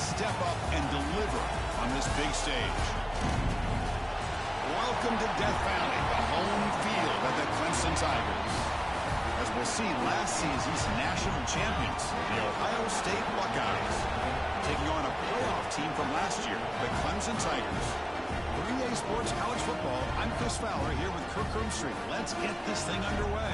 step up and deliver on this big stage. Welcome to Death Valley, the home field of the Clemson Tigers. As we'll see, last season's national champions, the Ohio State Buckeyes, taking on a playoff team from last year, the Clemson Tigers. 3A Sports College Football, I'm Chris Fowler here with Kirk Herbstreit. Let's get this thing underway.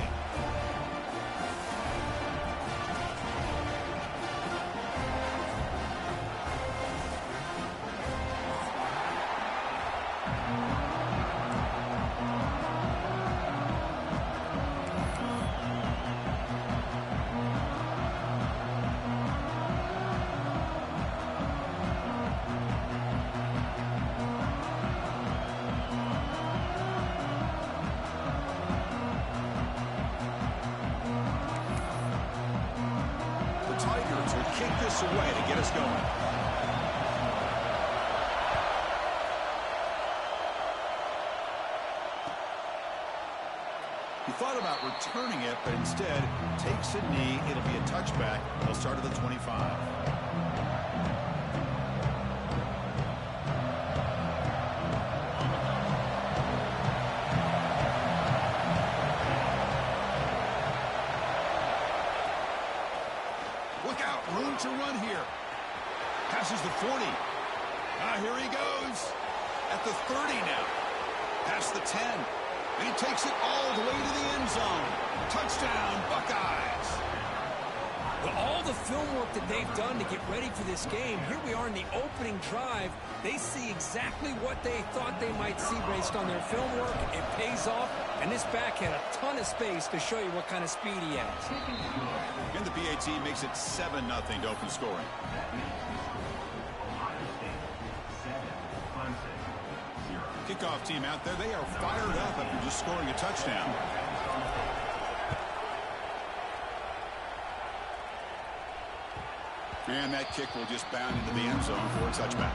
Kick this away to get us going. He thought about returning it, but instead takes a knee. It'll be a touchback. They'll start at the 25. Room to run here. Passes the 40. Here he goes. At the 30 now. Past the 10. And he takes it all the way to the end zone. Touchdown, Buckeyes. Well, all the film work that they've done to get ready for this game, here we are in the opening drive. They see exactly what they thought they might see based on their film work. It pays off, and this back had a ton of space to show you what kind of speed he has. And the PAT makes it 7-0 to open scoring. Kickoff team out there, they are fired up after just scoring a touchdown. And that kick will just bound into the end zone for a touchback.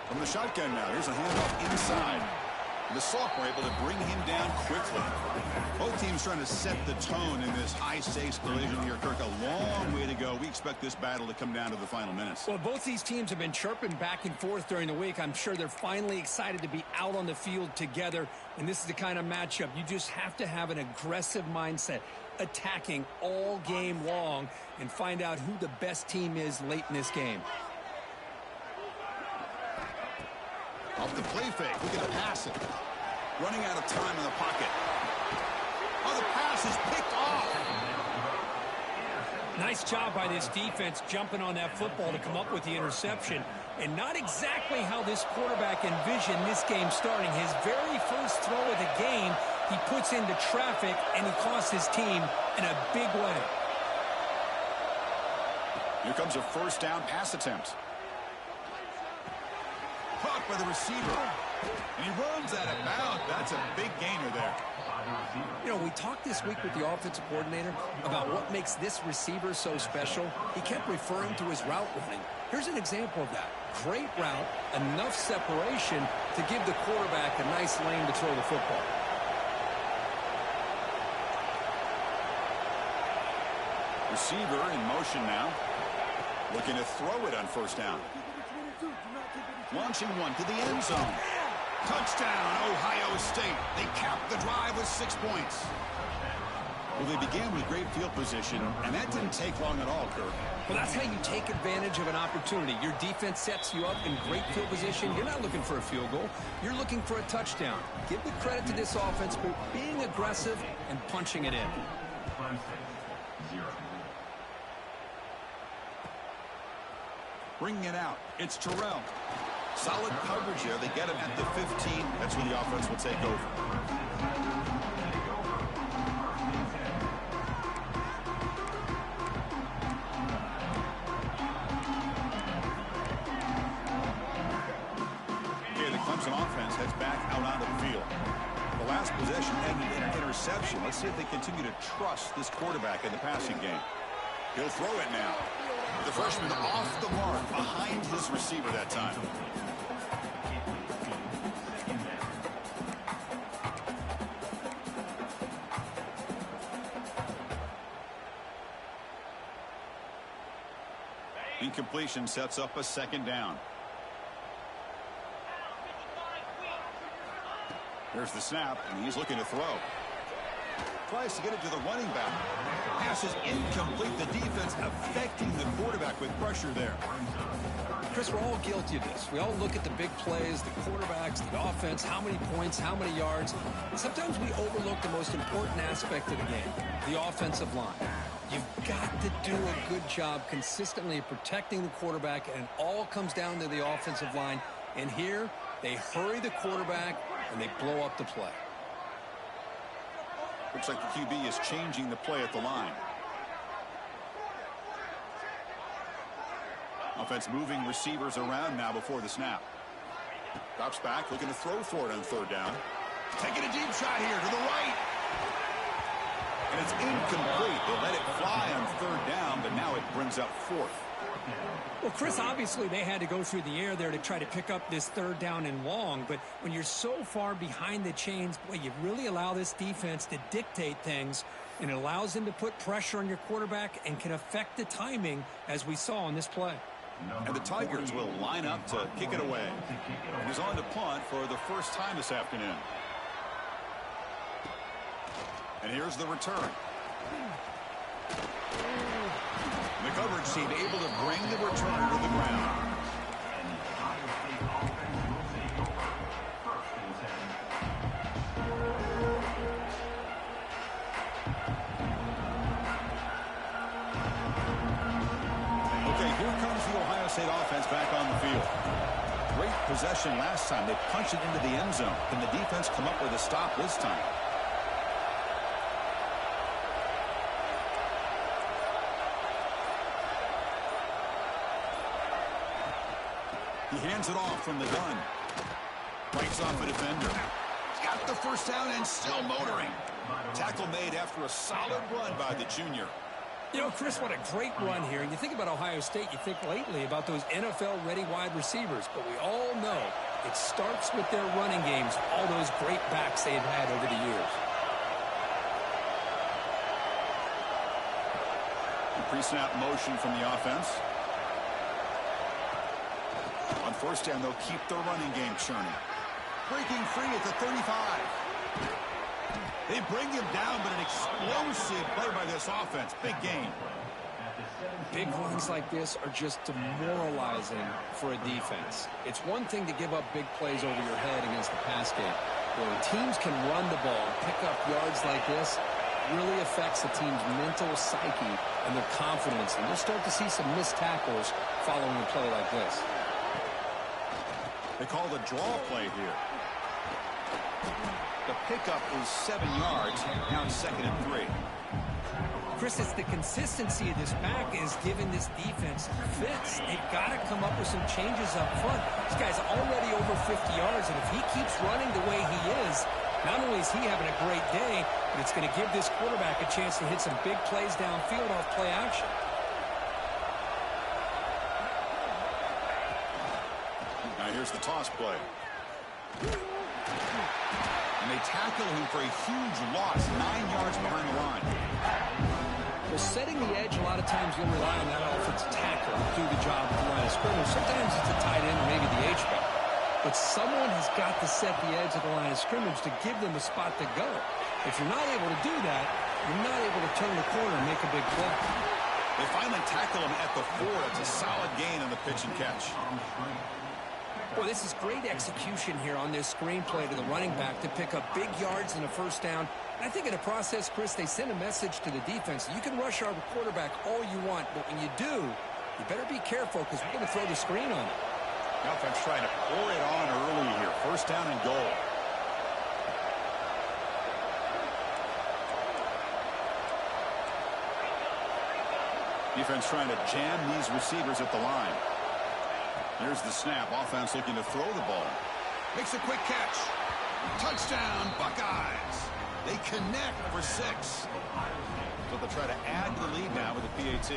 From the shotgun now, here's a handoff inside. The sophomore able to bring him down quickly. Both teams trying to set the tone in this high-stakes collision here, Kirk. A long way to go. We expect this battle to come down to the final minutes. Well, both these teams have been chirping back and forth during the week. I'm sure they're finally excited to be out on the field together. And this is the kind of matchup you just have to have an aggressive mindset, attacking all game long, and find out who the best team is late in this game. Off the play fake, look at the pass it. Running out of time in the pocket. Oh, the pass is picked off. Nice job by this defense jumping on that football to come up with the interception. And not exactly how this quarterback envisioned this game starting. His very first throw of the game, he puts into traffic, and he costs his team in a big way. Here comes a first down pass attempt. Caught by the receiver. And he runs out of bounds. That's a big gainer there. You know, we talked this week with the offensive coordinator about what makes this receiver so special. He kept referring to his route running. Here's an example of that. Great route, enough separation to give the quarterback a nice lane to throw the football. Receiver in motion now. Looking to throw it on first down. Launching one to the end zone. Touchdown, Ohio State. They capped the drive with 6 points. Well, they began with great field position, and that didn't take long at all, Kirk. Well, that's how you take advantage of an opportunity. Your defense sets you up in great field position. You're not looking for a field goal. You're looking for a touchdown. Give the credit to this offense for being aggressive and punching it in. Bringing it out. It's Terrell. Solid coverage there. They get him at the 15. That's where the offense will take over. Here, the Clemson offense heads back out onto the field. The last possession ended in an interception. Let's see if they continue to trust this quarterback in the passing game. He'll throw it now. The freshman off the mark behind his receiver that time. Incompletion sets up a second down. Here's the snap, and he's looking to throw. Tries to get it to the running back. Pass is incomplete. The defense affecting the quarterback with pressure there. Chris, we're all guilty of this. We all look at the big plays, the quarterbacks, the offense, how many points, how many yards. And sometimes we overlook the most important aspect of the game, the offensive line. You've got to do a good job consistently protecting the quarterback, and it all comes down to the offensive line. And here, they hurry the quarterback, and they blow up the play. Looks like the QB is changing the play at the line. Offense moving receivers around now before the snap. Drops back, looking to throw for it on third down. Taking a deep shot here to the right. And it's incomplete. They let it fly on third down, but now it brings up fourth. Well, Chris, obviously they had to go through the air there to try to pick up this third down and long, but when you're so far behind the chains, boy, you really allow this defense to dictate things, and it allows them to put pressure on your quarterback and can affect the timing, as we saw on this play. And the Tigers will line up to kick it away. And he's on to punt for the first time this afternoon. And here's the return. The coverage team able to bring the return to the ground. Okay, here comes the Ohio State offense back on the field. Great possession last time. They punched it into the end zone. Can the defense come up with a stop this time? He hands it off from the gun. Breaks off a defender. He's got the first down and still motoring. Tackle made after a solid run by the junior. You know, Chris, what a great run here. And you think about Ohio State, you think lately about those NFL-ready wide receivers. But we all know it starts with their running games, all those great backs they've had over the years. Pre-snap motion from the offense. On first down, they'll keep the running game churning. Breaking free at the 35. They bring him down, but an explosive play by this offense. Big gain. Big runs like this are just demoralizing for a defense. It's one thing to give up big plays over your head against the pass game. When teams can run the ball and pick up yards like this, it really affects the team's mental psyche and their confidence. And you'll start to see some missed tackles following a play like this. They call the draw play here. The pickup is 7 yards. Now it's 2nd and 3. Chris, it's the consistency of this back is giving this defense fits. They've got to come up with some changes up front. This guy's already over 50 yards, and if he keeps running the way he is, not only is he having a great day, but it's going to give this quarterback a chance to hit some big plays downfield off play action. Here's the toss play. And they tackle him for a huge loss, 9 yards behind the line. Well, setting the edge, a lot of times you'll rely on that offensive tackle to do the job at the line of scrimmage. Sometimes it's a tight end or maybe the H-back. But someone has got to set the edge of the line of scrimmage to give them a spot to go. If you're not able to do that, you're not able to turn the corner and make a big play. They finally tackle him at the 4. It's a solid gain on the pitch and catch. Well, this is great execution here on this screen play to the running back to pick up big yards and a first down. And I think in the process, Chris, they send a message to the defense. You can rush our quarterback all you want, but when you do, you better be careful because we're going to throw the screen on it. The offense trying to pour it on early here. First down and goal. Defense trying to jam these receivers at the line. Here's the snap. Offense looking to throw the ball. Makes a quick catch. Touchdown, Buckeyes. They connect for 6. So they'll try to add to the lead now with the PAT.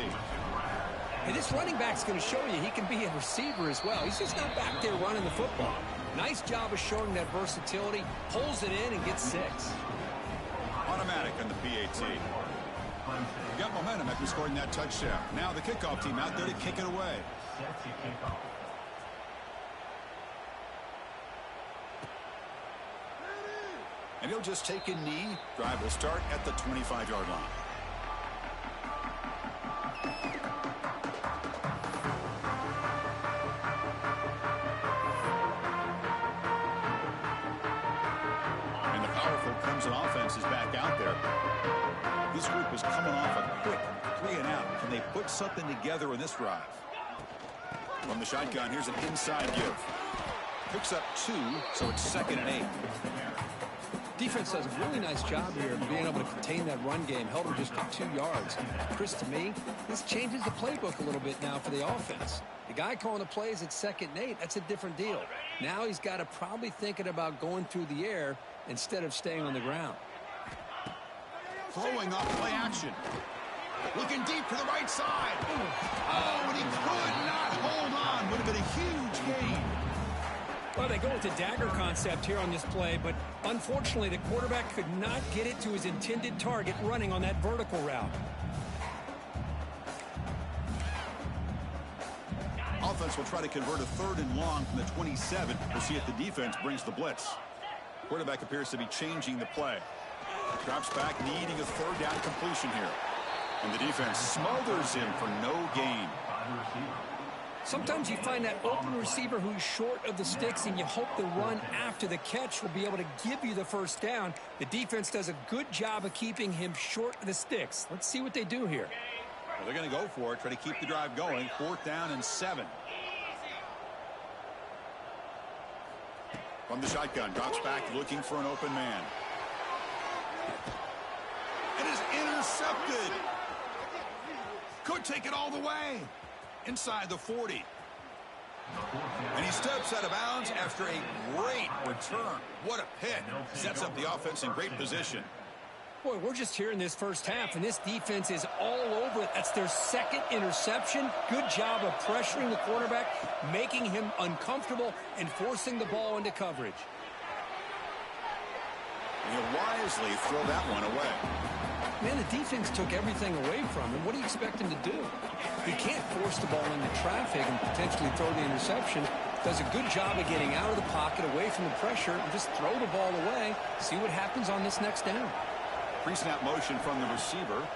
And this running back's going to show you he can be a receiver as well. He's just not back there running the football. Nice job of showing that versatility. Pulls it in and gets 6. Automatic on the PAT. Got momentum after scoring that touchdown. Now the kickoff team out there to kick it away. And he'll just take a knee. Drive will start at the 25-yard line. And the powerful Clemson offense is back out there. This group is coming off a quick 3-and-out. Can they put something together in this drive? From the shotgun, here's an inside give. Picks up 2, so it's 2nd and 8. Defense does a really nice job here of being able to contain that run game. Held him just to 2 yards. Chris, to me, this changes the playbook a little bit now for the offense. The guy calling the plays at 2nd and 8, that's a different deal. Now he's got to probably thinking about going through the air instead of staying on the ground. Throwing off play action. Looking deep to the right side. Oh, and he could not hold on. Would have been a huge gain. Well, they go with the dagger concept here on this play, but unfortunately the quarterback could not get it to his intended target running on that vertical route. Offense will try to convert a 3rd and long from the 27. We'll see if the defense brings the blitz. Quarterback appears to be changing the play. Drops back, needing a 3rd down completion here. And the defense smothers him for no gain. Sometimes you find that open receiver who's short of the sticks, and you hope the run after the catch will be able to give you the 1st down. The defense does a good job of keeping him short of the sticks. Let's see what they do here. Well, they're going to go for it, try to keep the drive going. 4th down and 7. From the shotgun, drops back, looking for an open man. It is intercepted. Could take it all the way. Inside the 40. And he steps out of bounds after a great return. What a pick. Sets up the offense in great position. Boy, we're just here in this first half, and this defense is all over it. That's their 2nd interception. Good job of pressuring the quarterback, making him uncomfortable, and forcing the ball into coverage. And he'll wisely throw that one away. Man, the defense took everything away from him. What do you expect him to do? He can't force the ball into traffic and potentially throw the interception. Does a good job of getting out of the pocket, away from the pressure, and just throw the ball away. See what happens on this next down. Pre-snap motion from the receiver.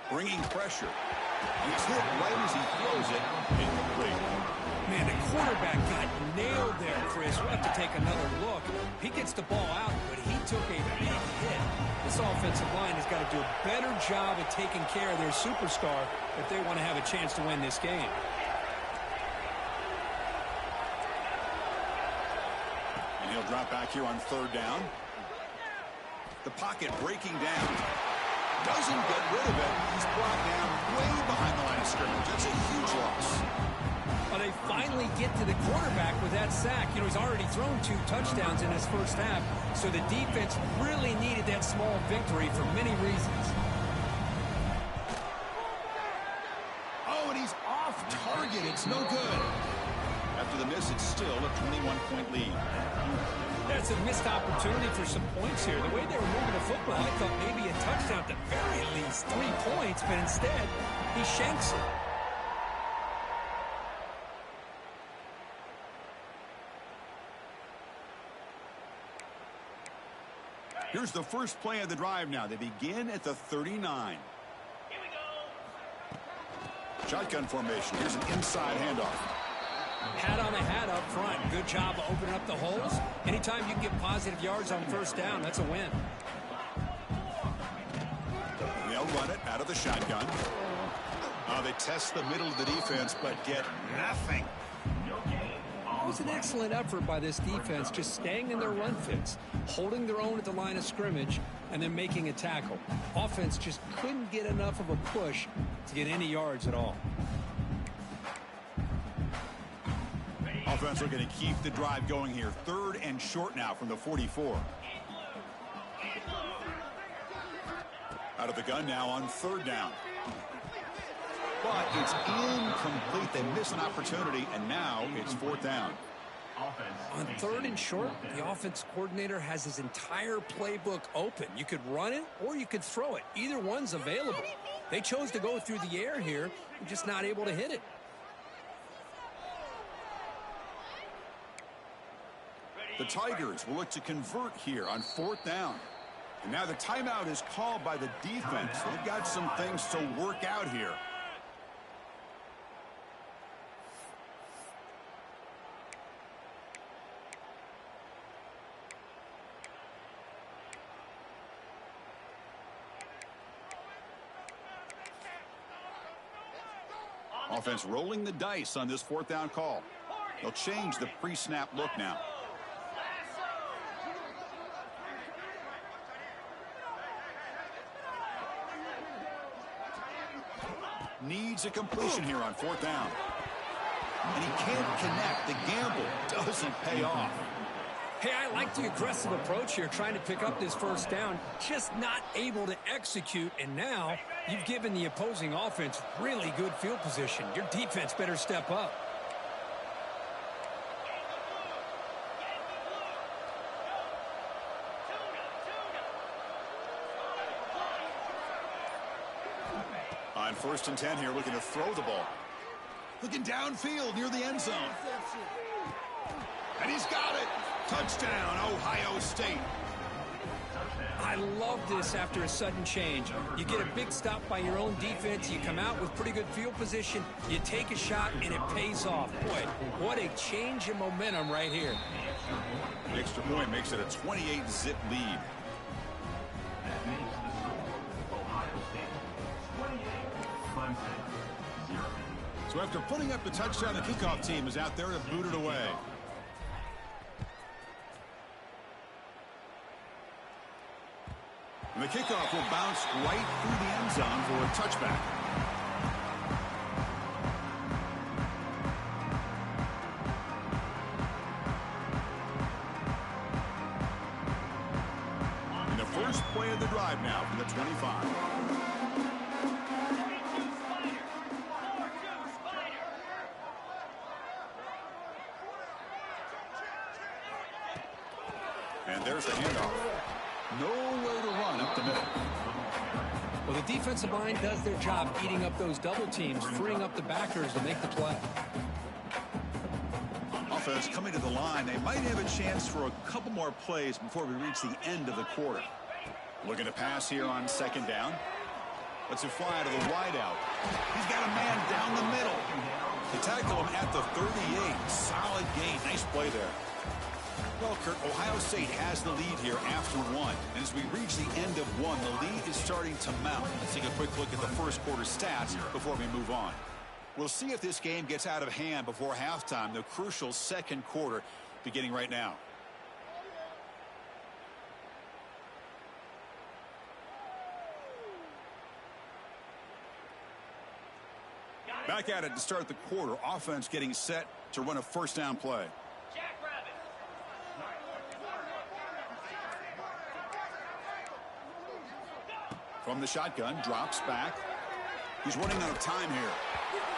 Bringing pressure. He's hit right as he throws it. Incomplete. Man, the quarterback got nailed there, Chris. We'll have to take another look. He gets the ball out, but he took a big hit. This offensive line has got to do a better job of taking care of their superstar if they want to have a chance to win this game. And he'll drop back here on 3rd down. The pocket breaking down. Doesn't get rid of it. He's brought down way behind the line of scrimmage. That's a huge loss. Well, they finally get to the quarterback with that sack. You know, he's already thrown 2 touchdowns in his first half, so the defense really needed that small victory for many reasons. Oh, and he's off target. It's no good. After the miss, it's still a 21-point lead. That's a missed opportunity for some points here. The way they were moving the football, I thought maybe a touchdown, at the very least 3 points, but instead, he shanks it. Here's the first play of the drive now. They begin at the 39. Here we go. Shotgun formation. Here's an inside handoff. Hat on the hat up front. Good job of opening up the holes. Anytime you can get positive yards on 1st down, that's a win. They'll run it out of the shotgun. They test the middle of the defense, but get nothing. It was an excellent effort by this defense, just staying in their run fits, holding their own at the line of scrimmage, and then making a tackle. Offense just couldn't get enough of a push to get any yards at all. Offense looking to keep the drive going here. 3rd and short now from the 44. Out of the gun now on 3rd down. But it's incomplete. They miss an opportunity, and now it's 4th down. On 3rd and short, the offense coordinator has his entire playbook open. You could run it or you could throw it. Either one's available. They chose to go through the air here. They're just not able to hit it. The Tigers will look to convert here on 4th down. And now the timeout is called by the defense. They've got some things to work out here. Offense rolling the dice on this 4th down call. They'll change the pre-snap look now. Needs a completion here on 4th down. And he can't connect. The gamble doesn't pay off. Hey, I like the aggressive approach here, trying to pick up this 1st down, just not able to execute, and now you've given the opposing offense really good field position. Your defense better step up. On 1st and 10 here, looking to throw the ball. Looking downfield near the end zone. And he's got it. Touchdown, Ohio State. I love this after a sudden change. You get a big stop by your own defense. You come out with pretty good field position. You take a shot, and it pays off. Boy, what a change in momentum right here. The extra point makes it a 28-zip lead. So after putting up the touchdown, the kickoff team is out there to boot it away. And the kickoff will bounce right through the end zone for a touchback. And the first play of the drive now from the 25. And there's the handoff. Nowhere to run up the middle. Well, the defensive line does their job eating up those double teams, freeing up the backers to make the play. Offense coming to the line. They might have a chance for a couple more plays before we reach the end of the quarter. Looking to pass here on 2nd down. Lets it fly to the wideout. He's got a man down the middle. They tackle him at the 38. Solid gain. Nice play there. Well, Kurt, Ohio State has the lead here after 1. And as we reach the end of 1, the lead is starting to mount. Let's take a quick look at the first quarter stats before we move on. We'll see if this game gets out of hand before halftime, the crucial 2nd quarter beginning right now. Back at it to start the quarter. Offense getting set to run a 1st down play. From the shotgun, drops back. He's running out of time here.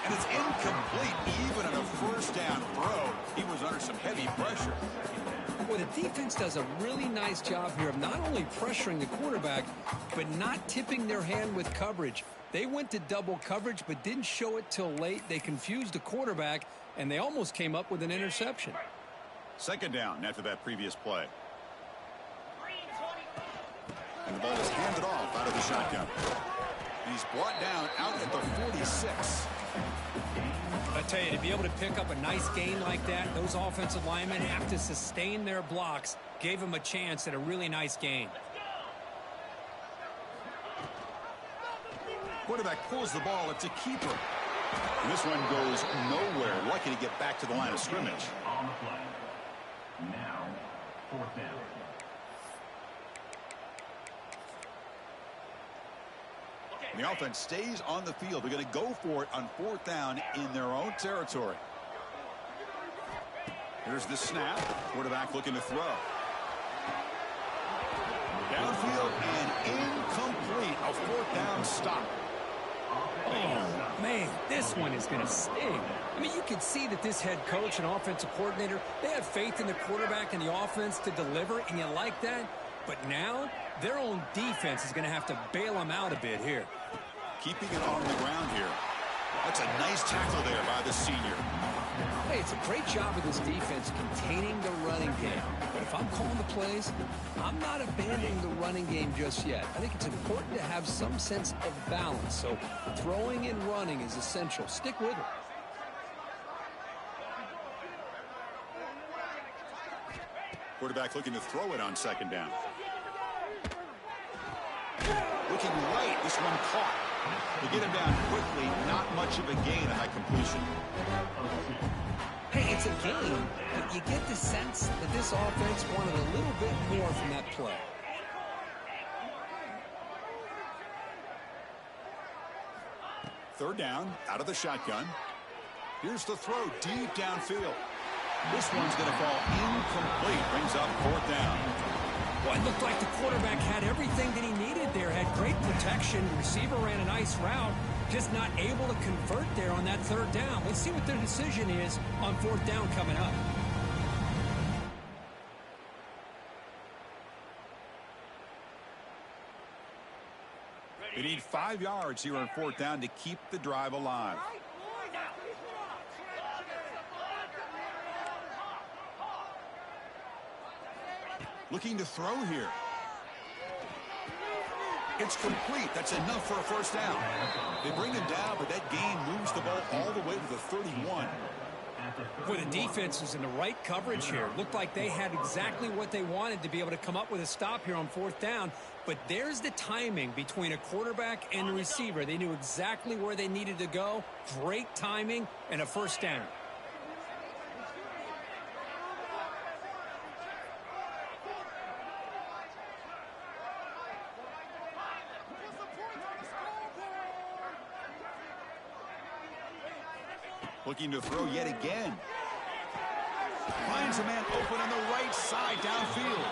And it's incomplete. Even on a 1st down throw, he was under some heavy pressure. Well, the defense does a really nice job here of not only pressuring the quarterback, but not tipping their hand with coverage. They went to double coverage, but didn't show it till late. They confused the quarterback, and they almost came up with an interception. 2nd down after that previous play. And the ball is handed off out of the shotgun. And he's brought down out at the 46. I tell you, to be able to pick up a nice gain like that, those offensive linemen have to sustain their blocks. Gave them a chance at a really nice gain. Quarterback pulls the ball. It's a keeper. And this one goes nowhere. Lucky to get back to the line of scrimmage. On the play. Now, 4th down. And the offense stays on the field. They're going to go for it on 4th down in their own territory. Here's the snap. Quarterback looking to throw. Downfield and incomplete. A fourth down stop. Oh, man, this one is going to sting. I mean, you can see that this head coach and offensive coordinator, they have faith in the quarterback and the offense to deliver, and you like that. But now, their own defense is going to have to bail them out a bit here. Keeping it on the ground here. That's a nice tackle there by the senior. Hey, it's a great job of this defense containing the running game. But if I'm calling the plays, I'm not abandoning the running game just yet. I think it's important to have some sense of balance. So throwing and running is essential. Stick with it. Quarterback looking to throw it on second down. Looking right. This one caught. They get him down quickly. Not much of a gain, a high completion. Hey, it's a game, but you get the sense that this offense wanted a little bit more from that play. Third down, out of the shotgun. Here's the throw deep downfield. This one's going to fall incomplete. Brings up fourth down. Well, it looked like the quarterback had everything that he needed there. Had great protection. The receiver ran a nice route. Just not able to convert there on that third down. Let's see what their decision is on fourth down coming up. They need 5 yards here on fourth down to keep the drive alive. Looking to throw here. It's complete. That's enough for a first down. They bring him down, but that gain moves the ball all the way to the 31. Boy, the defense was in the right coverage here. Looked like they had exactly what they wanted to be able to come up with a stop here on fourth down. But there's the timing between a quarterback and a receiver. They knew exactly where they needed to go. Great timing and a first down. Looking to throw yet again. Finds a man open on the right side downfield.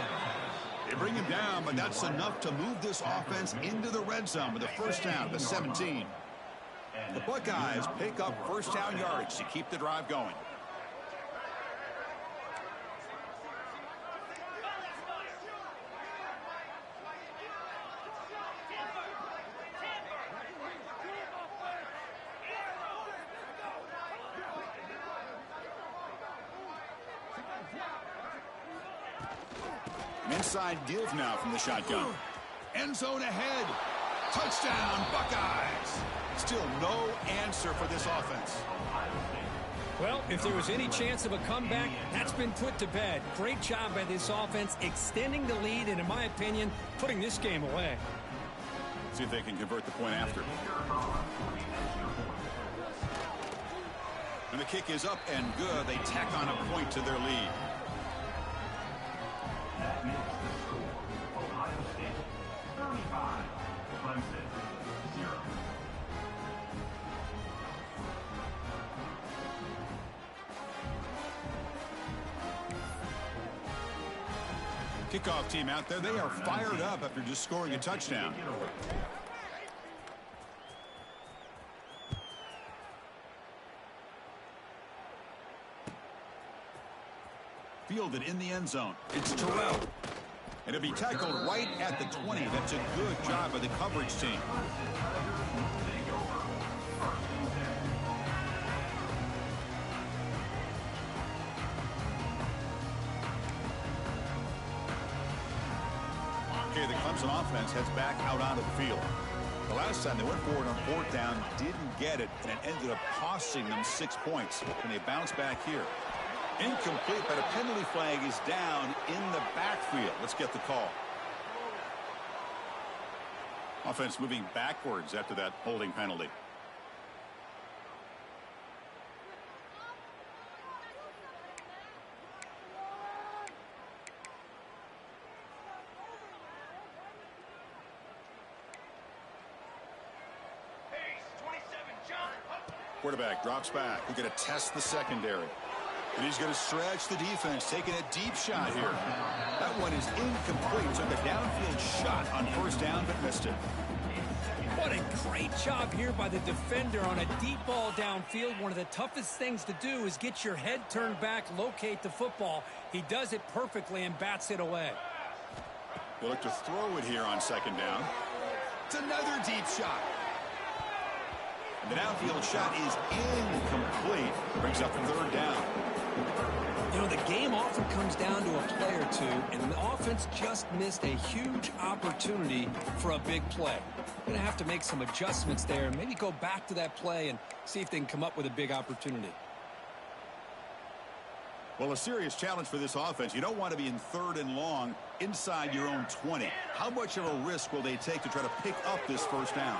They bring him down, but that's enough to move this offense into the red zone with a first down at the 17. The Buckeyes pick up first down yardage to keep the drive going. Inside deals now from the shotgun. End zone ahead. Touchdown, Buckeyes. Still no answer for this offense. Well, if there was any chance of a comeback, that's been put to bed. Great job by this offense extending the lead and, in my opinion, putting this game away. See if they can convert the point after. And the kick is up and good. They tack on a point to their lead. Ohio State 35, Clemson 0. Kickoff team out there. They are fired up after just scoring a touchdown. Fielded in the end zone. It's Terrell. And it'll be tackled right at the 20. That's a good job by the coverage team. Okay, the Clemson offense heads back out onto the field. The last time they went forward on fourth down, didn't get it, and it ended up costing them 6 points. And they bounce back here. Incomplete, but a penalty flag is down in the backfield. Let's get the call. Offense moving backwards after that holding penalty. Quarterback drops back. We're going to test the secondary. And he's going to stretch the defense, taking a deep shot here. That one is incomplete. Took a downfield shot on first down, but missed it. What a great job here by the defender on a deep ball downfield. One of the toughest things to do is get your head turned back, locate the football. He does it perfectly and bats it away. They look to throw it here on second down. It's another deep shot. And the downfield shot is incomplete. Brings up third down. You know, the game often comes down to a play or two, and the offense just missed a huge opportunity for a big play. Going to have to make some adjustments there and maybe go back to that play and see if they can come up with a big opportunity. Well, a serious challenge for this offense. You don't want to be in third and long inside your own 20. How much of a risk will they take to try to pick up this first down?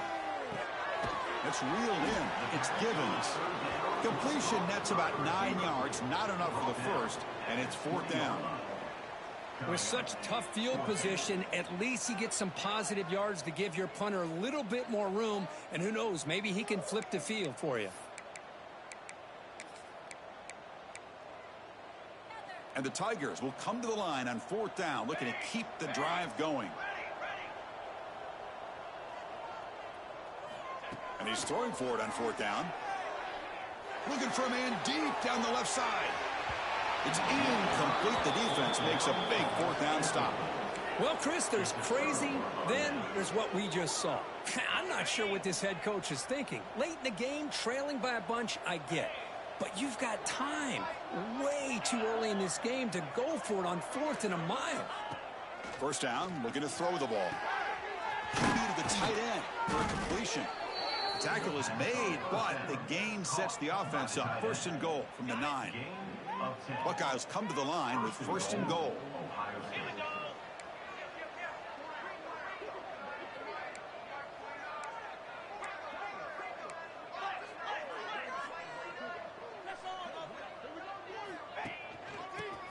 It's reeled in. It's Givens. Completion nets about 9 yards. Not enough for the first, and it's fourth down. With such tough field position, at least he gets some positive yards to give your punter a little bit more room, and who knows, maybe he can flip the field for you. And the Tigers will come to the line on fourth down, looking to keep the drive going. And he's throwing for it on fourth down. Looking for a man deep down the left side. It's incomplete. The defense makes a big fourth down stop. Well, Chris, there's crazy, then there's what we just saw. I'm not sure what this head coach is thinking. Late in the game, trailing by a bunch, I get. But you've got time, way too early in this game, to go for it on fourth and a mile. First down, looking to throw the ball. Key to the tight end for a completion. Tackle is made, but the gain sets the offense up. First and goal from the 9. Buckeyes come to the line with first and goal.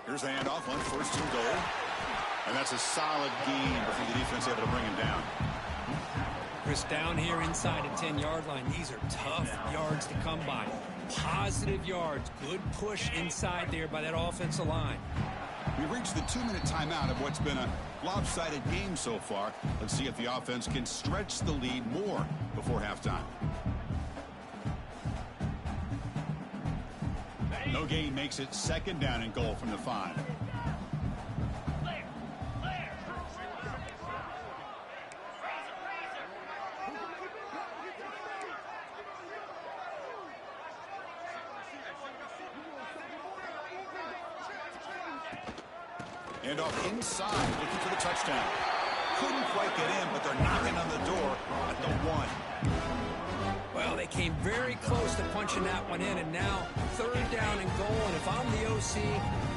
Here's the handoff on first and goal. And that's a solid gain before the defense able to bring him down. Chris, down here inside the 10-yard line, these are tough yards to come by. Positive yards, good push inside there by that offensive line. We reached the 2-minute timeout of what's been a lopsided game so far. Let's see if the offense can stretch the lead more before halftime. No gain makes it second down and goal from the 5. And off inside, looking for the touchdown. Couldn't quite get in, but they're knocking on the door at the 1. Well, they came very close to punching that one in, and now third down and goal. And if I'm the OC,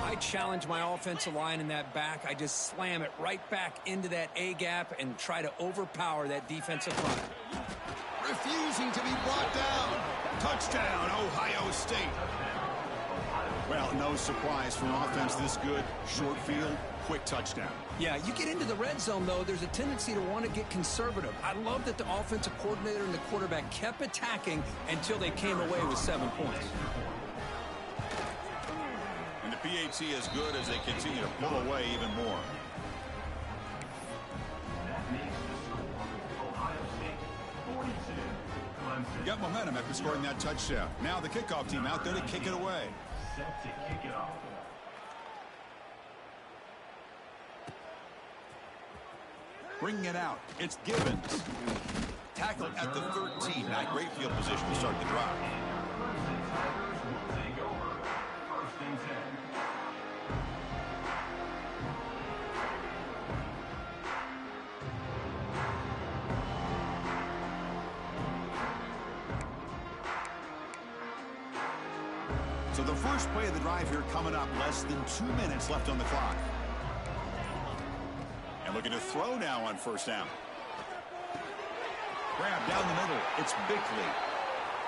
I challenge my offensive line in that back. I just slam it right back into that A-gap and try to overpower that defensive line. Refusing to be brought down. Touchdown, Ohio State. Well, no surprise for an offense this good. Short field, quick touchdown. Yeah, you get into the red zone, though, there's a tendency to want to get conservative. I love that the offensive coordinator and the quarterback kept attacking until they came away with 7 points. And the PAT is good as they continue to pull away even more. Got momentum after scoring that touchdown. Now the kickoff team out there to kick it away. Set to kick it off. Bringing it out, it's Givens. Tackled at the 13. Not great field position to start the drive. Take over. First and 10. So the first play of the drive here coming up. Less than 2 minutes left on the clock. And looking to throw now on first down. Grab down the middle. It's Bickley.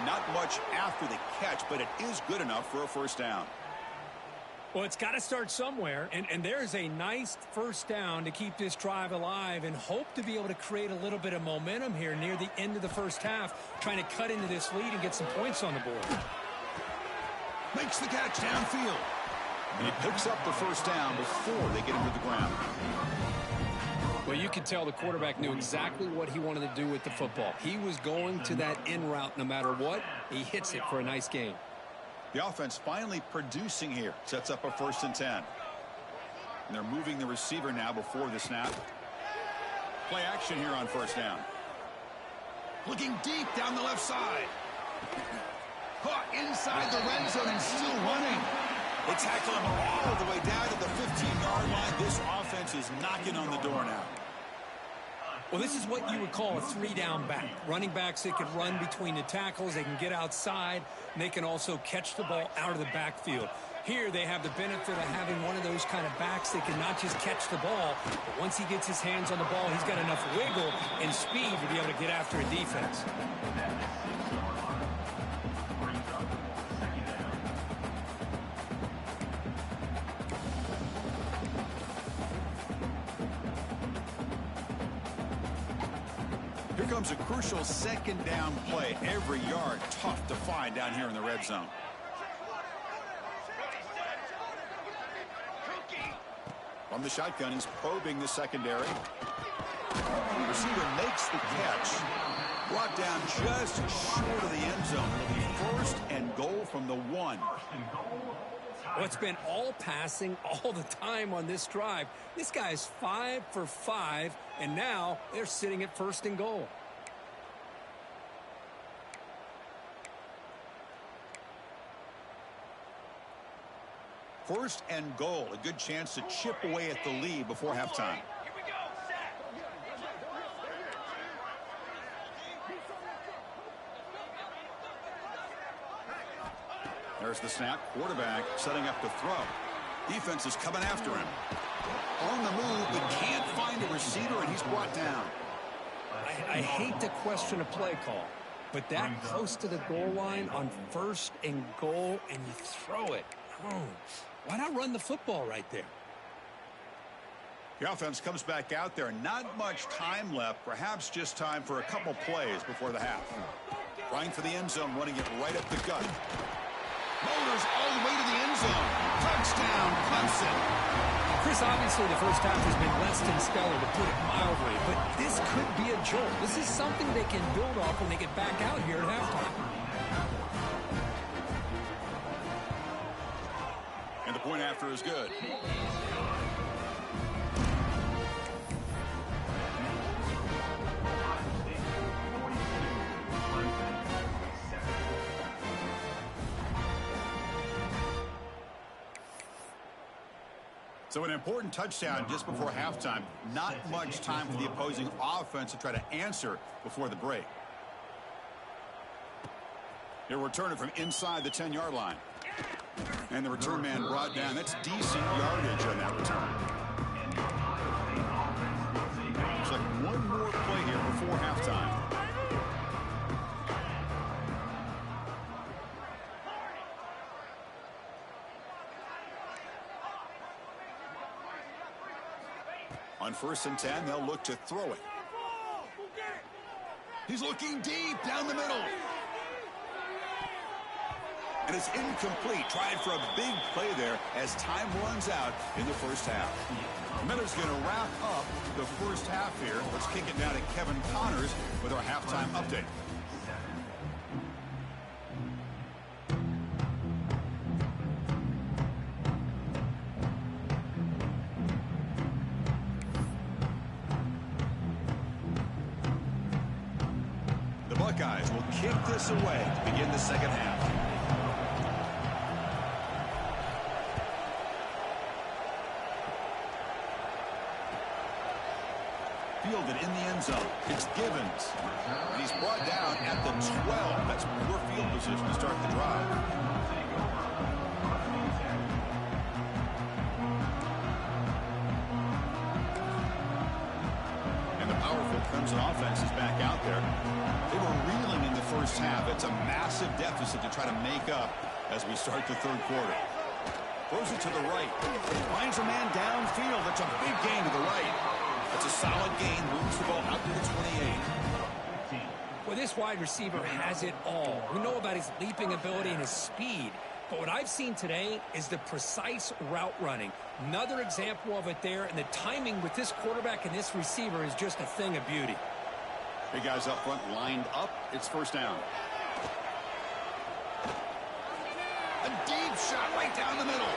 Not much after the catch, but it is good enough for a first down. Well, it's got to start somewhere, and there's a nice first down to keep this drive alive and hope to be able to create a little bit of momentum here near the end of the first half, trying to cut into this lead and get some points on the board. Makes the catch downfield. And he picks up the first down before they get him to the ground. Well, you could tell the quarterback knew exactly what he wanted to do with the football. He was going to that in route no matter what. He hits it for a nice gain. The offense finally producing here. Sets up a 1st and 10. And they're moving the receiver now before the snap. Play action here on 1st down. Looking deep down the left side. Caught inside the red zone and still running. They tackle him all the way down to the 15-yard line. This offense is knocking on the door now. Well, this is what you would call a 3-down back. Running backs, they can run between the tackles. They can get outside. And they can also catch the ball out of the backfield. Here they have the benefit of having one of those kind of backs that can not just catch the ball, but once he gets his hands on the ball, he's got enough wiggle and speed to be able to get after a defense. Here comes a crucial 2nd down play. Every yard tough to find down here in the red zone. From the shotgun, he's probing the secondary. The receiver makes the catch. Brought down just short of the end zone. It'll be 1st and goal from the 1. Well, it's been all passing all the time on this drive. This guy's 5 for 5, and now they're sitting at 1st and goal. First and goal, a good chance to chip away at the lead before halftime. There's the snap. Quarterback setting up to throw. Defense is coming after him. On the move, but can't find a receiver, and he's brought down. I hate to question a play call, but that close to the goal line on 1st and goal, and you throw it. Oh, why not run the football right there? The offense comes back out there. Not much time left. Perhaps just time for a couple plays before the half. Trying for the end zone, running it right up the gut. Motors all the way to the end zone. Touchdown, Clemson. Chris, obviously the first half has been less than stellar, to put it mildly, but this could be a jolt. This is something they can build off when they get back out here at halftime. And the point after is good. So an important touchdown just before halftime. Not much time for the opposing offense to try to answer before the break. He'll return it from inside the 10-yard line. And the return man brought down. That's decent yardage on that return. Looks like one more play here before halftime. On 1st and 10, they'll look to throw it. He's looking deep down the middle. And it's incomplete. Tried for a big play there as time runs out in the first half. Miller's going to wrap up the first half here. Let's kick it down to Kevin Connors with our halftime update. The Buckeyes will kick this away to begin the second half. Fielded in the end zone. It's Givens. And he's brought down at the 12. That's poor field position to start the drive. And the powerful Clemson offense is back out there. They were reeling in the first half. It's a massive deficit to try to make up as we start the third quarter. Throws it to the right. Finds a man downfield. That's a big gain to the right. That's a solid gain. Moves the ball out to the 28. Well, this wide receiver has it all. We know about his leaping ability and his speed. But what I've seen today is the precise route running. Another example of it there, and the timing with this quarterback and this receiver is just a thing of beauty. Big guys up front lined up. It's first down. A deep shot right down the middle.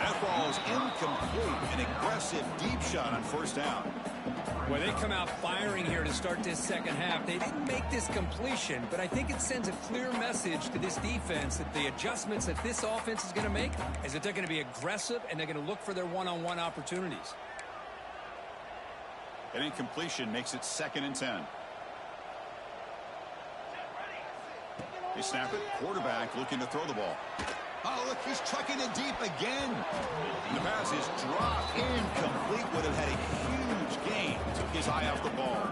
That ball is incomplete. An aggressive deep shot on first down. Well, they come out firing here to start this second half. They didn't make this completion, but I think it sends a clear message to this defense that the adjustments that this offense is going to make is that they're going to be aggressive and they're going to look for their one-on-one opportunities. An incompletion makes it 2nd and 10. They snap it. Quarterback looking to throw the ball. Oh, look, he's chucking it deep again. The pass is dropped. Incomplete. Would have had a huge gain. Took his eye off the ball.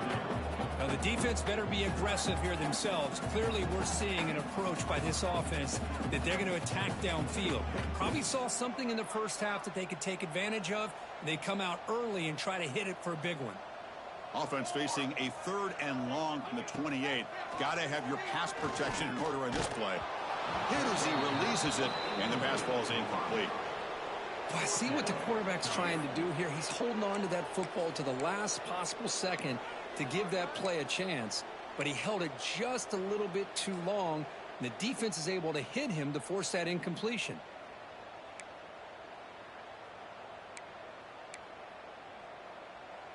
Now, the defense better be aggressive here themselves. Clearly, we're seeing an approach by this offense that they're going to attack downfield. Probably saw something in the first half that they could take advantage of. They come out early and try to hit it for a big one. Offense facing a 3rd and long from the 28. Got to have your pass protection in order on this play. Hit as he releases it, and the pass ball is incomplete. Well, I see what the quarterback's trying to do here. He's holding on to that football to the last possible second to give that play a chance, but he held it just a little bit too long, and the defense is able to hit him to force that incompletion.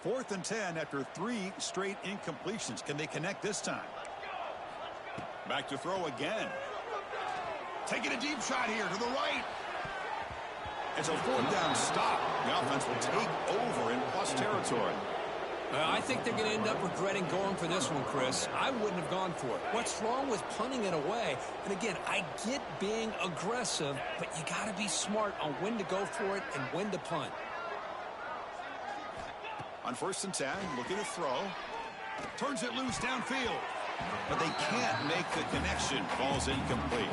Fourth and 10 after 3 straight incompletions. Can they connect this time? Back to throw again. Taking a deep shot here to the right. It's a 4th down stop. The offense will take over in plus territory. I think they're going to end up regretting going for this one, Chris. I wouldn't have gone for it. What's wrong with punting it away? And again, I get being aggressive, but you got to be smart on when to go for it and when to punt. On 1st and 10, looking to throw. Turns it loose downfield. But they can't make the connection. Ball's incomplete.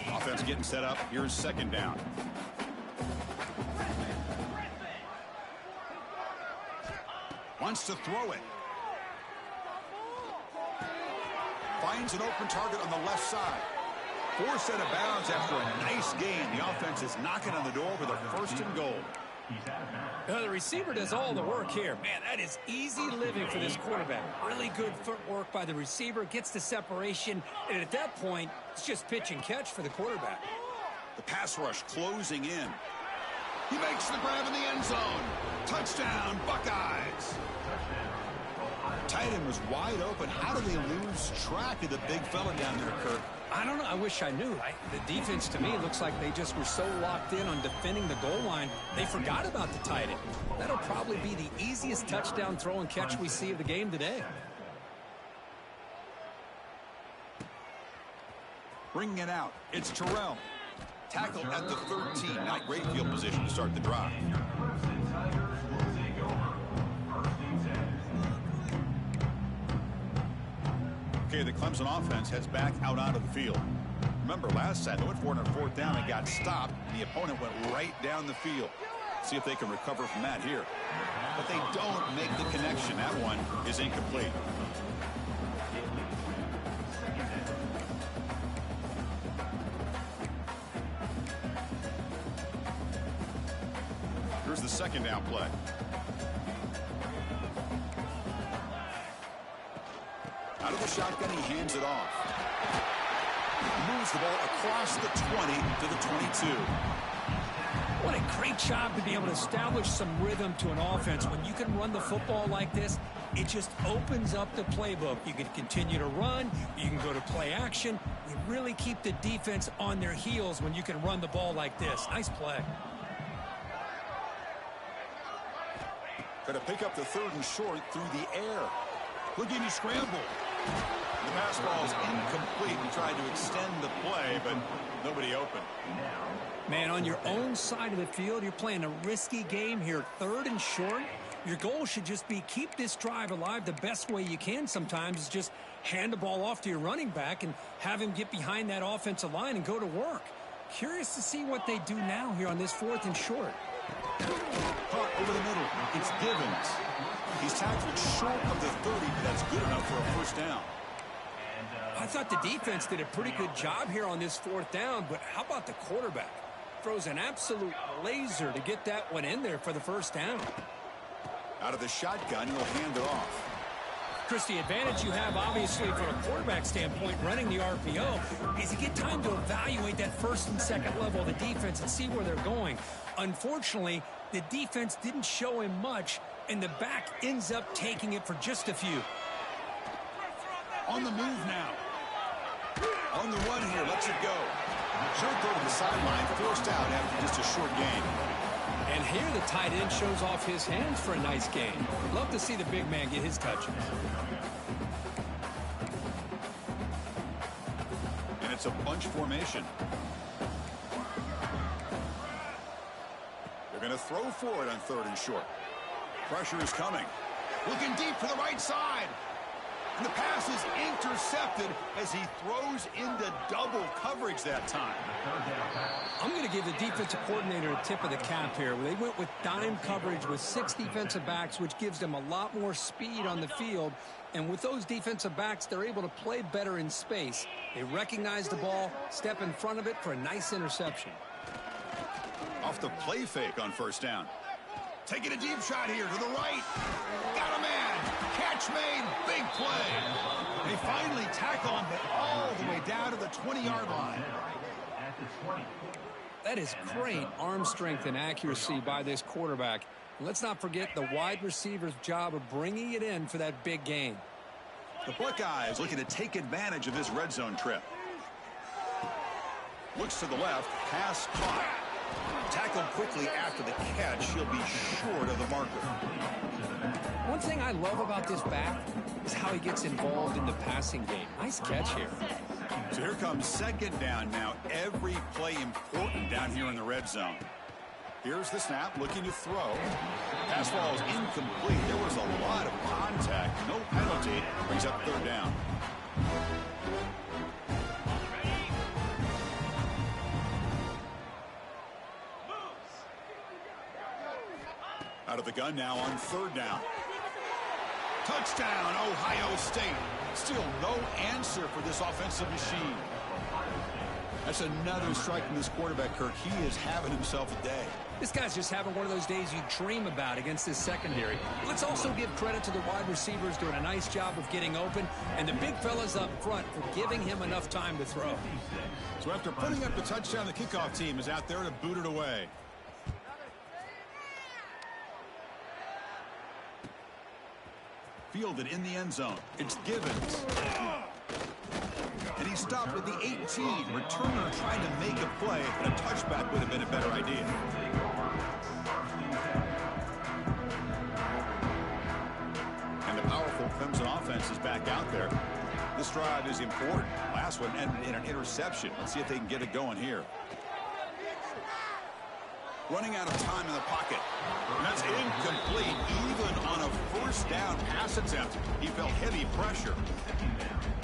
Offense getting set up. Here's 2nd down. Wants to throw it. Finds an open target on the left side. Forced out of bounds after a nice gain. The offense is knocking on the door with a 1st and goal. The receiver does all the work here. Man, that is easy living for this quarterback. Really good footwork by the receiver. Gets the separation. And at that point, it's just pitch and catch for the quarterback. The pass rush closing in. He makes the grab in the end zone. Touchdown, Buckeyes. Tight end was wide open. How do they lose track of the big fella down there, Kirk? I don't know. I wish I knew. The defense, to me, looks like they just were so locked in on defending the goal line, they forgot about the tight end. That'll probably be the easiest touchdown throw and catch we see of the game today. Bringing it out. It's Terrell. Tackled at the 13. Not great field position to start the drive. Okay, the Clemson offense heads back out onto the field. Remember, last time they went for it on 4th down and got stopped. The opponent went right down the field. See if they can recover from that here. But they don't make the connection. That one is incomplete. Here's the 2nd down play. Out of the shotgun, he hands it off. Moves the ball across the 20 to the 22. What a great job to be able to establish some rhythm to an offense. When you can run the football like this, it just opens up the playbook. You can continue to run. You can go to play action. You really keep the defense on their heels when you can run the ball like this. Nice play. Going to pick up the 3rd and short through the air. Houdini scramble. The pass ball is incomplete. He tried to extend the play, but nobody open. Man, on your own side of the field, you're playing a risky game here. 3rd and short. Your goal should just be keep this drive alive the best way you can sometimes is just hand the ball off to your running back and have him get behind that offensive line and go to work. Curious to see what they do now here on this 4th and short. Caught over the middle. It's Givens. He's tackled short of the 30, but that's good enough for a 1st down. I thought the defense did a pretty good job here on this fourth down, but how about the quarterback? Throws an absolute laser to get that one in there for the first down. Out of the shotgun, he'll hand it off. Chris, the advantage you have, obviously, from a quarterback standpoint, running the RPO, is you get time to evaluate that first and second level of the defense and see where they're going. Unfortunately, the defense didn't show him much, and the back ends up taking it for just a few. On the move now. On the run here, lets it go. Short throw to the sideline, forced out after just a short gain. And here the tight end shows off his hands for a nice gain. Love to see the big man get his touches. And it's a bunch formation. They're going to throw for it on 3rd and short. Pressure is coming. Looking deep to the right side. And the pass is intercepted as he throws into double coverage that time. I'm going to give the defensive coordinator a tip of the cap here. They went with dime coverage with 6 defensive backs, which gives them a lot more speed on the field. And with those defensive backs, they're able to play better in space. They recognize the ball, step in front of it for a nice interception. Off the play fake on 1st down. Taking a deep shot here to the right. Got a man. Catch made. Big play. They finally tackle him, but all the way down to the 20-yard line. That is great arm strength and accuracy by this quarterback. And let's not forget the wide receiver's job of bringing it in for that big gain. The Buckeyes looking to take advantage of this red zone trip. Looks to the left. Pass caught. Tackled quickly after the catch. He'll be short of the marker. One thing I love about this back is how he gets involved in the passing game. Nice catch here. So here comes 2nd down now. Every play important down here in the red zone. Here's the snap, looking to throw. Pass ball is incomplete. There was a lot of contact. No penalty. Brings up 3rd down. Out of the gun now on 3rd down. Touchdown, Ohio State. Still no answer for this offensive machine. That's another strike from this quarterback, Kirk. He is having himself a day. This guy's just having one of those days you dream about against this secondary. Let's also give credit to the wide receivers doing a nice job of getting open, and the big fellas up front for giving him enough time to throw. So after putting up the touchdown, the kickoff team is out there to boot it away. Fielded in the end zone. It's Givens. And he stopped with the 18. Returner trying to make a play, but a touchback would have been a better idea. And the powerful Clemson offense is back out there. This drive is important. Last one ended in an interception. Let's see if they can get it going here. Running out of time in the pocket. And that's incomplete. Even on a 1st down pass attempt, he felt heavy pressure.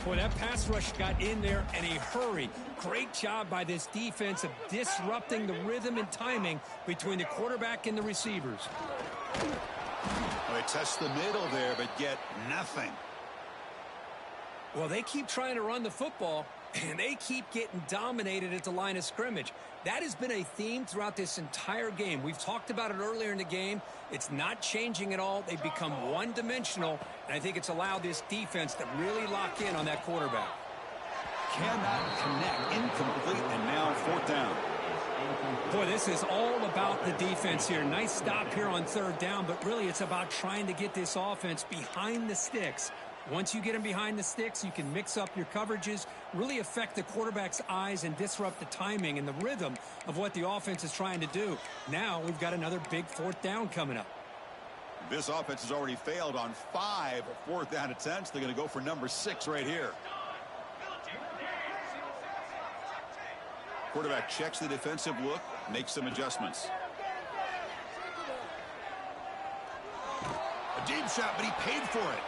Boy, that pass rush got in there in a hurry. Great job by this defense of disrupting the rhythm and timing between the quarterback and the receivers. Well, they test the middle there, but get nothing. Well, they keep trying to run the football, and they keep getting dominated at the line of scrimmage. That has been a theme throughout this entire game. We've talked about it earlier in the game. It's not changing at all. They've become one-dimensional, and I think it's allowed this defense to really lock in on that quarterback. Cannot connect. Incomplete, and now 4th down. Boy, this is all about the defense here. Nice stop here on 3rd down, but really it's about trying to get this offense behind the sticks. Once you get them behind the sticks, you can mix up your coverages, really affect the quarterback's eyes and disrupt the timing and the rhythm of what the offense is trying to do. Now we've got another big 4th down coming up. This offense has already failed on 5 4th down attempts. They're going to go for number 6 right here. Quarterback checks the defensive look, makes some adjustments. A deep shot, but he paid for it.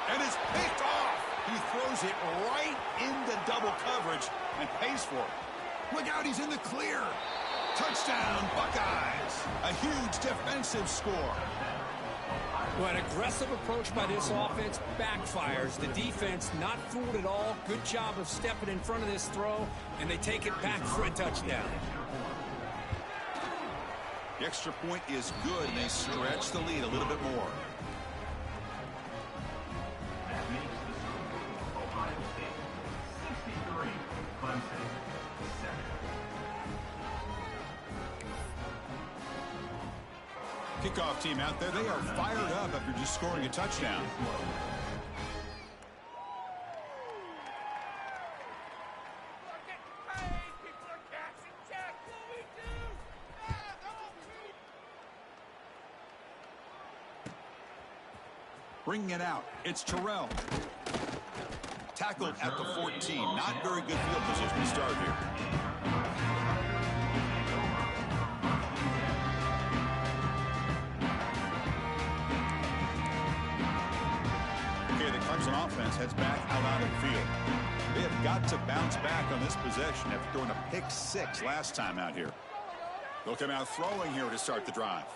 And it's picked off. He throws it right into double coverage and pays for it. Look out, he's in the clear. Touchdown, Buckeyes. A huge defensive score. Well, an aggressive approach by this offense backfires. The defense not fooled at all. Good job of stepping in front of this throw, and they take it back for a touchdown. The extra point is good, and they stretch the lead a little bit more. That makes the score Ohio State 63, Clemson 7. Kickoff team out there, they are fired up after just scoring a touchdown. Bringing it out, it's Terrell. Tackled at the 14. Not very good field position to start here. Okay, the Clemson offense heads back out on the field. They have got to bounce back on this possession after throwing a pick 6 last time out here. They'll come out throwing here to start the drive.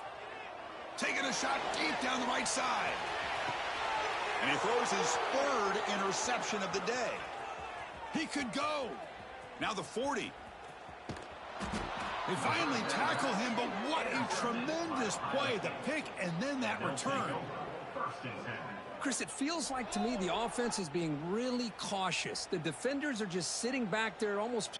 Taking a shot deep down the right side. And he throws his 3rd interception of the day. He could go. Now the 40. They finally tackle him, but what a tremendous play. The pick and then that return. Chris, it feels like to me the offense is being really cautious. The defenders are just sitting back there almost...